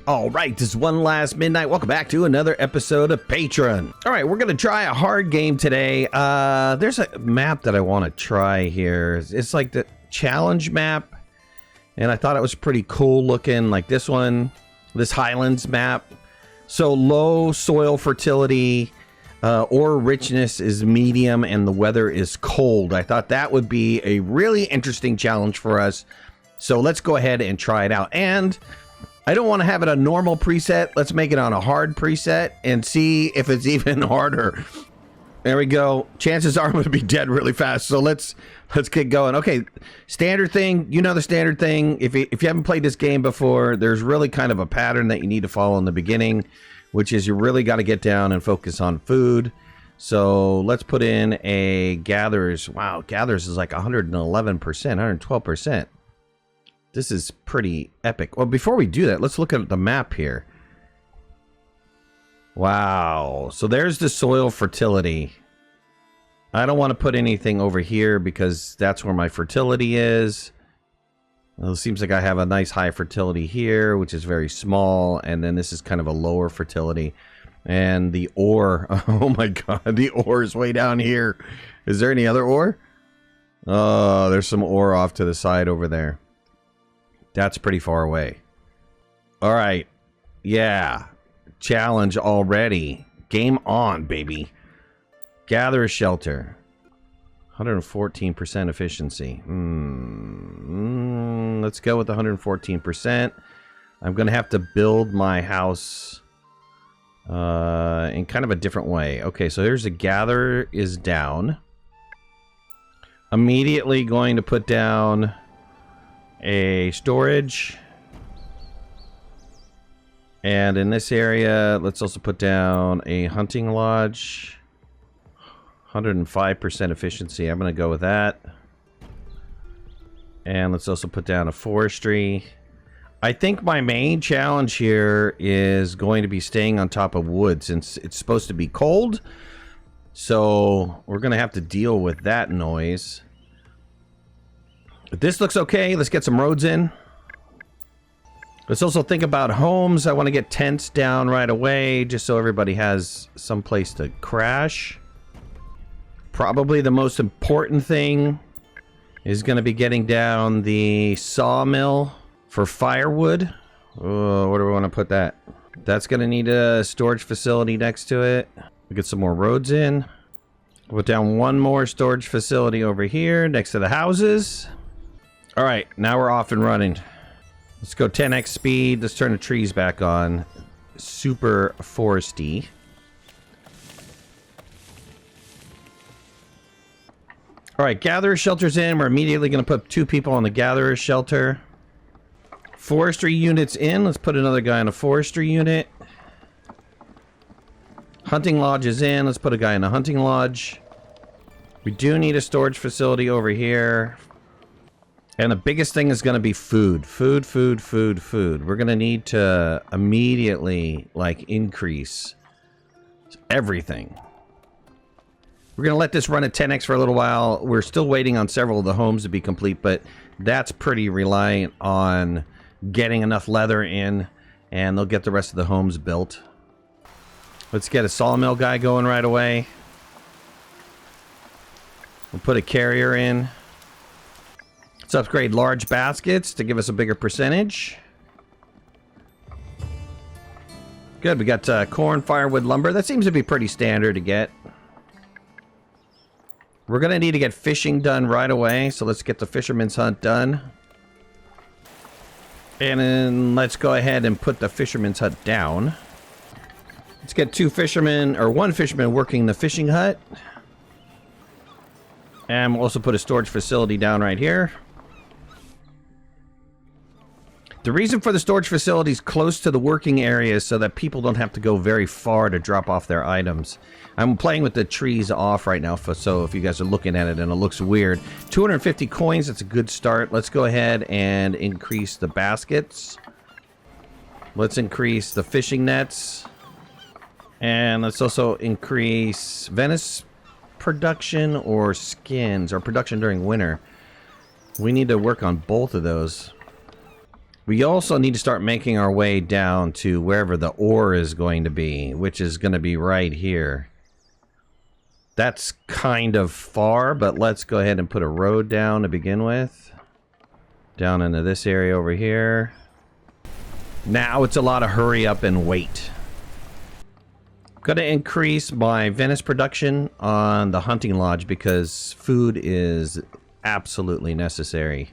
All right, this is One Last Midnight. Welcome back to another episode of Patron. All right, we're going to try a hard game today. There's a map that I want to try here. It's like the challenge map, and I thought it was pretty cool looking, like this one, this Highlands map. So low soil fertility, ore richness is medium, and the weather is cold. I thought that would be a really interesting challenge for us. So let's go ahead and try it out. And I don't want to have it a normal preset. Let's make it on a hard preset and see if it's even harder. There we go. Chances are I'm going to be dead really fast. So let's get going. Okay, standard thing. You know the standard thing. If you haven't played this game before, there's really kind of a pattern that you need to follow in the beginning, which is you really got to get down and focus on food. So let's put in a gatherers. Wow, gatherers is like 111%, 112%. This is pretty epic. Well, before we do that, let's look at the map here. Wow. So there's the soil fertility. I don't want to put anything over here because that's where my fertility is. Well, it seems like I have a nice high fertility here, which is very small. And then this is kind of a lower fertility. And the ore. Oh my God. The ore is way down here. Is there any other ore? Oh, there's some ore off to the side over there. That's pretty far away. All right. Yeah. Challenge already. Game on, baby. Gather a shelter. 114% efficiency. Let's go with 114%. I'm going to have to build my house in kind of a different way. Okay, so here's a gather is down. Immediately going to put down a storage, and in this area let's also put down a hunting lodge. 105% efficiency. I'm going to go with that. And let's also put down a forestry. I think my main challenge here is going to be staying on top of wood since it's supposed to be cold, so we're going to have to deal with that noise. But this looks okay. Let's get some roads in. Let's also think about homes. I want to get tents down right away just so everybody has some place to crash. Probably the most important thing is going to be getting down the sawmill for firewood. Oh, where do we want to put that? That's going to need a storage facility next to it. We'll get some more roads in. Put down one more storage facility over here next to the houses. All right, now we're off and running. Let's go 10x speed. Let's turn the trees back on. Super foresty. All right, gatherer shelter's in. We're immediately going to put 2 people on the gatherer shelter. Forestry units in. Let's put another guy on a forestry unit. Hunting lodge is in. Let's put a guy in a hunting lodge. We do need a storage facility over here. And the biggest thing is going to be food. Food. We're going to need to immediately, like, increase everything. We're going to let this run at 10x for a little while. We're still waiting on several of the homes to be complete, but that's pretty reliant on getting enough leather in, and they'll get the rest of the homes built. Let's get a sawmill guy going right away. We'll put a carrier in. Let's upgrade large baskets to give us a bigger percentage. Good, we got corn, firewood, lumber. That seems to be pretty standard to get. We're going to need to get fishing done right away, so let's get the fisherman's hunt done. And then let's go ahead and put the fisherman's hut down. Let's get 2 fishermen, or 1 fisherman working the fishing hut. And we'll also put a storage facility down right here. The reason for the storage facility is close to the working areas so that people don't have to go very far to drop off their items. I'm playing with the trees off right now, so if you guys are looking at it and it looks weird. 250 coins, that's a good start. Let's go ahead and increase the baskets. Let's increase the fishing nets. And let's also increase Venice production or skins, or production during winter. We need to work on both of those. We also need to start making our way down to wherever the ore is going to be, which is going to be right here. That's kind of far, but let's go ahead and put a road down to begin with. Down into this area over here. Now it's a lot of hurry up and wait. I'm going to increase my Venice production on the hunting lodge because food is absolutely necessary.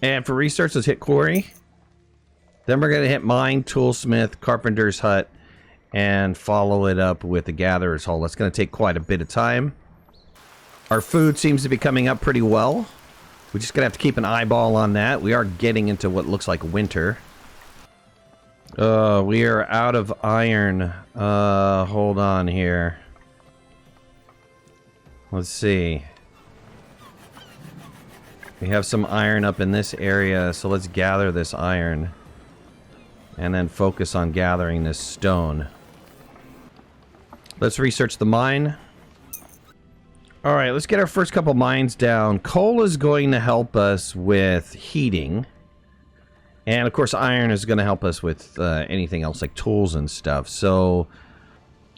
And for research, let's hit quarry. Then we're going to hit mine, toolsmith, carpenter's hut, and follow it up with the gatherer's hall. That's going to take quite a bit of time. Our food seems to be coming up pretty well. We're just going to have to keep an eyeball on that. We are getting into what looks like winter. We are out of iron. Hold on here. Let's see. We have some iron up in this area, so let's gather this iron. And then focus on gathering this stone. Let's research the mine. Alright, let's get our first couple mines down. Coal is going to help us with heating. And of course iron is going to help us with anything else like tools and stuff. So,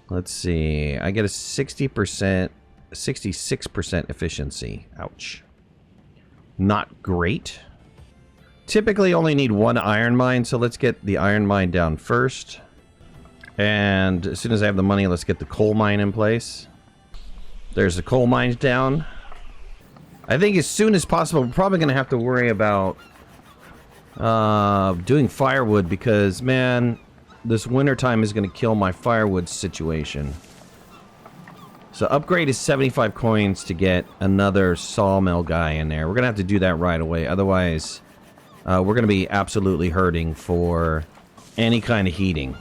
let's see. I get a 60%, 66% efficiency. Ouch. Not great. Typically only need one iron mine, so let's get the iron mine down first. And as soon as I have the money, let's get the coal mine in place. There's the coal mines down. I think as soon as possible, we're probably going to have to worry about doing firewood because, man, this wintertime is going to kill my firewood situation. So upgrade is 75 coins to get another sawmill guy in there. We're going to have to do that right away. Otherwise, we're going to be absolutely hurting for any kind of heating.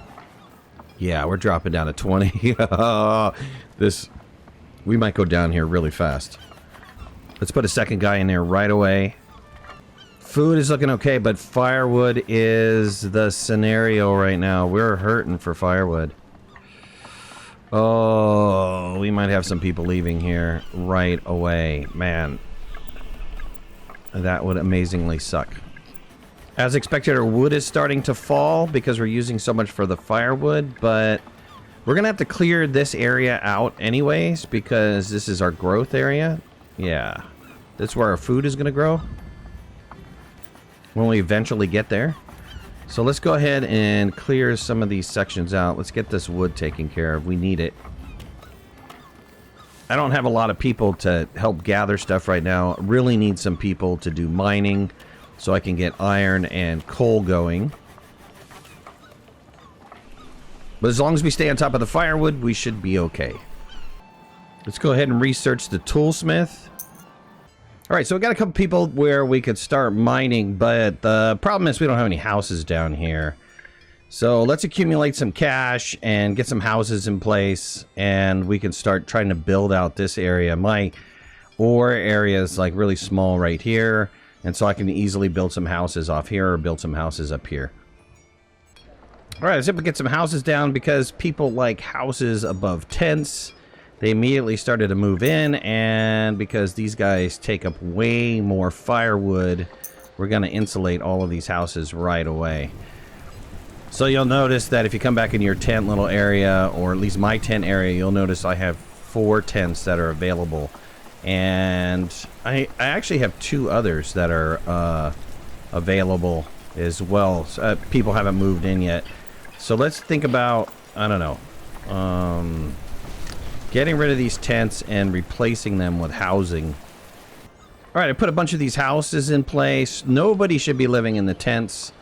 Yeah, we're dropping down to 20. We might go down here really fast. Let's put a second guy in there right away. Food is looking okay, but firewood is the scenario right now. We're hurting for firewood. Oh, we might have some people leaving here right away. Man, that would amazingly suck. As expected, our wood is starting to fall because we're using so much for the firewood, but we're going to have to clear this area out anyways because this is our growth area. Yeah, that's where our food is going to grow when we eventually get there. So let's go ahead and clear some of these sections out. Let's get this wood taken care of. We need it. I don't have a lot of people to help gather stuff right now. Really need some people to do mining so I can get iron and coal going. But as long as we stay on top of the firewood, we should be okay. Let's go ahead and research the toolsmith. Alright, so we got a couple people where we could start mining, but the problem is we don't have any houses down here. So let's accumulate some cash and get some houses in place, and we can start trying to build out this area. My ore area is like really small right here, and so I can easily build some houses off here or build some houses up here. Alright, let's get some houses down because people like houses above tents. They immediately started to move in, and because these guys take up way more firewood, we're going to insulate all of these houses right away. So you'll notice that if you come back in your tent little area, or at least my tent area, you'll notice I have 4 tents that are available. And I actually have 2 others that are available as well. So, people haven't moved in yet. So let's think about, I don't know, getting rid of these tents and replacing them with housing. Alright, I put a bunch of these houses in place. Nobody should be living in the tents.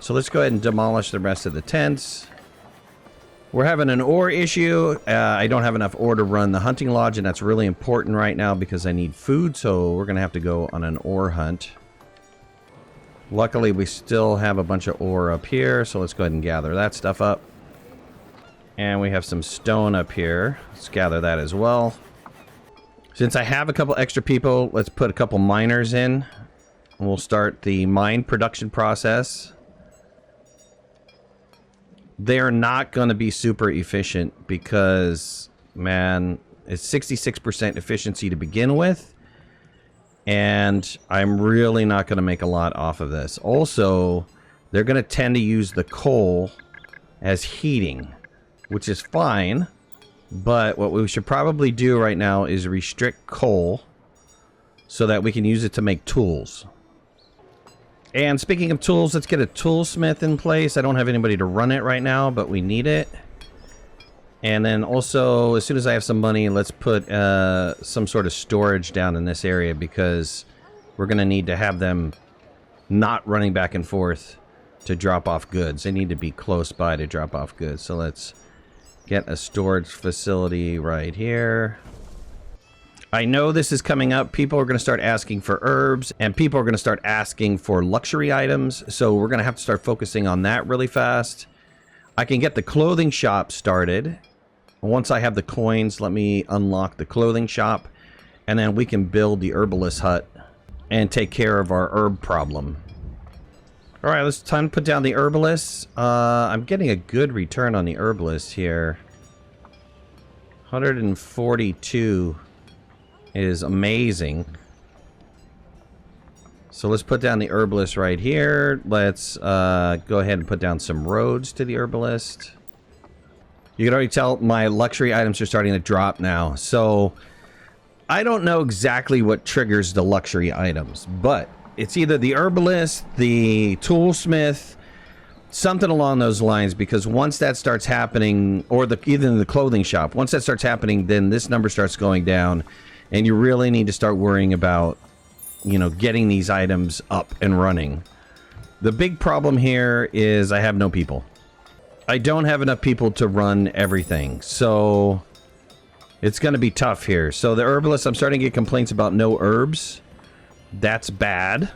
So let's go ahead and demolish the rest of the tents. We're having an ore issue. I don't have enough ore to run the hunting lodge, and that's really important right now because I need food, so we're going to have to go on an ore hunt. Luckily, we still have a bunch of ore up here, so let's go ahead and gather that stuff up. And we have some stone up here. Let's gather that as well. Since I have a couple extra people, let's put a couple miners in. And we'll start the mine production process. They're not going to be super efficient because, man, it's 66% efficiency to begin with. and I'm really not going to make a lot off of this. Also, they're going to tend to use the coal as heating, which is fine, but what we should probably do right now is restrict coal so that we can use it to make tools. And speaking of tools, let's get a toolsmith in place. I don't have anybody to run it right now, but we need it. And then also, as soon as I have some money, let's put some sort of storage down in this area, because we're going to need to have them not running back and forth to drop off goods. They need to be close by to drop off goods. So let's get a storage facility right here. I know this is coming up. People are going to start asking for herbs, and people are going to start asking for luxury items. So we're going to have to start focusing on that really fast. I can get the clothing shop started. Once I have the coins, let me unlock the clothing shop, and then we can build the herbalist hut and take care of our herb problem. All right, it's time to put down the herbalist. I'm getting a good return on the herbalist here. 142 is amazing. So let's put down the herbalist right here. Let's go ahead and put down some roads to the herbalist. You can already tell my luxury items are starting to drop now. So I don't know exactly what triggers the luxury items, but it's either the herbalist, the toolsmith, something along those lines, because once that starts happening, or even the clothing shop, once that starts happening, then this number starts going down, and you really need to start worrying about, you know, getting these items up and running. The big problem here is I have no people. I don't have enough people to run everything, so it's going to be tough here. So the herbalist, I'm starting to get complaints about no herbs. That's bad.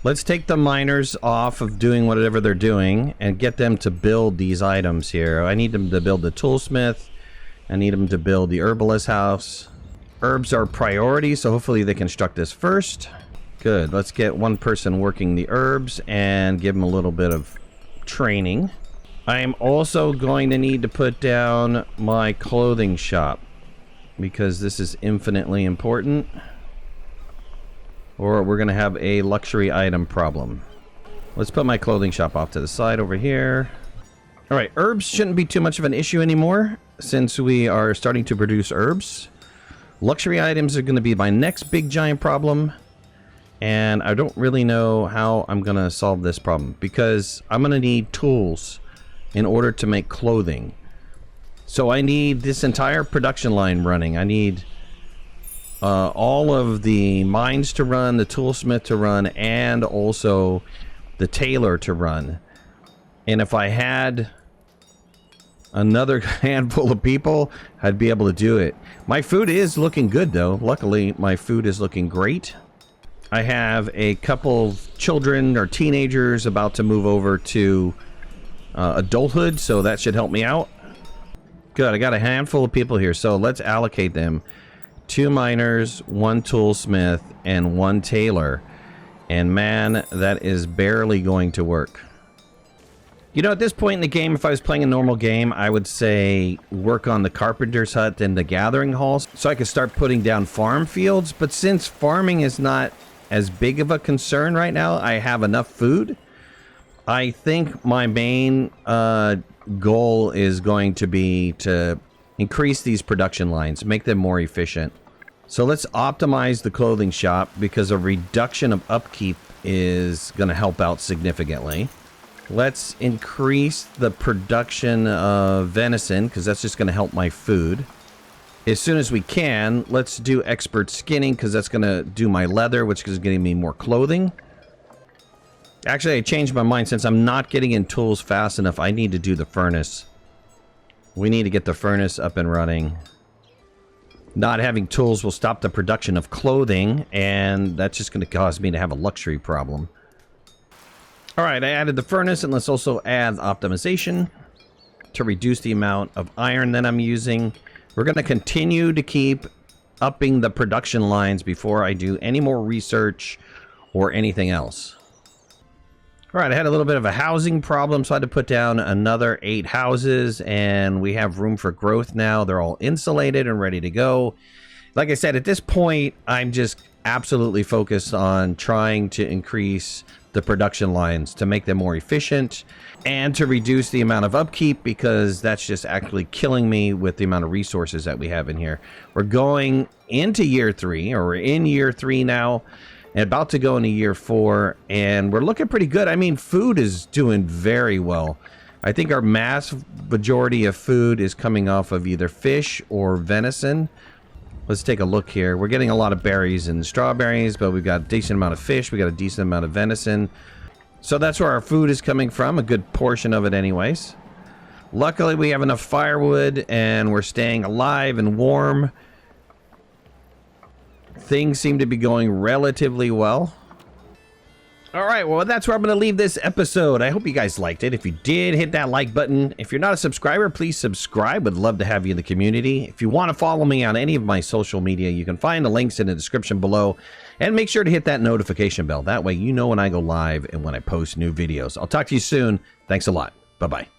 Let's take the miners off of doing whatever they're doing and get them to build these items here. I need them to build the toolsmith. I need them to build the herbalist house. Herbs are priority, so hopefully they construct this first. Good. Let's get one person working the herbs and give them a little bit of training. I am also going to need to put down my clothing shop, because this is infinitely important, or we're going to have a luxury item problem. Let's put my clothing shop off to the side over here. All right, herbs shouldn't be too much of an issue anymore, since we are starting to produce herbs. Luxury items are going to be my next big giant problem, and I don't really know how I'm going to solve this problem, because I'm going to need tools in order to make clothing. So I need this entire production line running. I need all of the mines to run, the toolsmith to run, and also the tailor to run. And if I had another handful of people, I'd be able to do it. My food is looking good, though. Luckily, my food is looking great. I have a couple of children or teenagers about to move over to adulthood, so that should help me out. Good, I got a handful of people here, so let's allocate them. 2 miners, 1 toolsmith, and 1 tailor. And man, that is barely going to work. You know, at this point in the game, if I was playing a normal game, I would say work on the carpenter's hut and the gathering halls, so I could start putting down farm fields. But since farming is not as big of a concern right now, I have enough food. I think my main goal is going to be to increase these production lines, make them more efficient. So let's optimize the clothing shop, because a reduction of upkeep is going to help out significantly. Let's increase the production of venison, because that's just going to help my food. As soon as we can, let's do expert skinning, because that's going to do my leather, which is getting me more clothing. Actually, I changed my mind. Since I'm not getting in tools fast enough, I need to do the furnace. We need to get the furnace up and running. Not having tools will stop the production of clothing, and that's just going to cause me to have a luxury problem. All right, I added the furnace, and let's also add optimization to reduce the amount of iron that I'm using. We're going to continue to keep upping the production lines before I do any more research or anything else. All right, I had a little bit of a housing problem, so I had to put down another 8 houses, and we have room for growth now. They're all insulated and ready to go. Like I said, at this point, I'm just absolutely focused on trying to increase the production lines to make them more efficient and to reduce the amount of upkeep, because that's just actually killing me with the amount of resources that we have in here. We're going into year 3, or we're in year 3 now, and about to go into year 4, and we're looking pretty good. I mean, food is doing very well. I think our mass majority of food is coming off of either fish or venison. Let's take a look here. We're getting a lot of berries and strawberries, but we've got a decent amount of fish. We got a decent amount of venison. So that's where our food is coming from, a good portion of it anyways. Luckily, we have enough firewood, and we're staying alive and warm. Things seem to be going relatively well. All right, well, that's where I'm going to leave this episode. I hope you guys liked it. If you did, hit that like button. If you're not a subscriber, please subscribe. Would love to have you in the community. If you want to follow me on any of my social media, you can find the links in the description below. And make sure to hit that notification bell. That way you know when I go live and when I post new videos. I'll talk to you soon. Thanks a lot. Bye-bye.